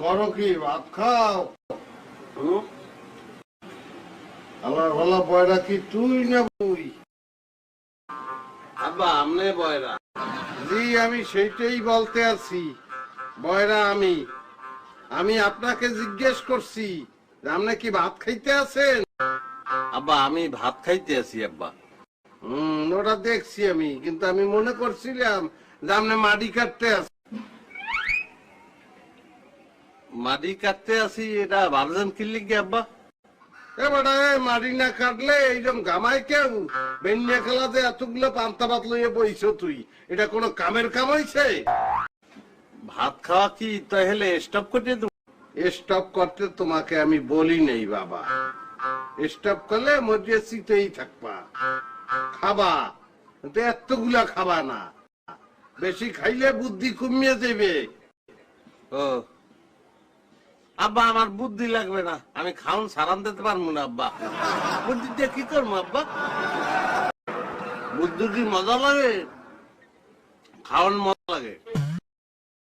করো কি ভাত খাও? আমার ভালো বয়রা কি তুই না তুই? আব্বা আমনে বয়রা। জি আমি সেইটাই বলতে আছি, বয়রা আমি। আমি আপনাকে জিজ্ঞেস করছি আপনি কি ভাত খাইতে আছেন? আব্বা আমি ভাত খাইতে আছি আব্বা। ওটা দেখছি আমি, কিন্তু আমি মনে করছিলাম যে আপনি মাটি কাটতে আছেন। মাটি কাটতে আছি, এটা ভাবছেন কি লিখে আব্বা? এবারে মাটি না কাটলে এইরকম গামাই কেউ বেন্যা খেলাতে এতগুলো পান্তা ভাত লইয়ে বইছ তুই, এটা কোনো কামের কাম হইছে? ভাত খাওয়া কি তাহলে স্টপ করে দেব? স্টপ করতে তোমাকে আমি বলি নেই বাবা, স্টপ করলে মরিয়াছিতেই থাকবা, খাবা কিন্তু এতগুলা খাবা না, বেশি খাইলে বুদ্ধি কমিয়ে দেবে। ও আব্বা আমার বুদ্ধি লাগবে না, আমি খাউন সারান দিতে পারবো না আব্বা। বুদ্ধি দিয়ে কি করবো আব্বা? বুদ্ধি কি মজা লাগে? খাওয়ান মজা লাগে।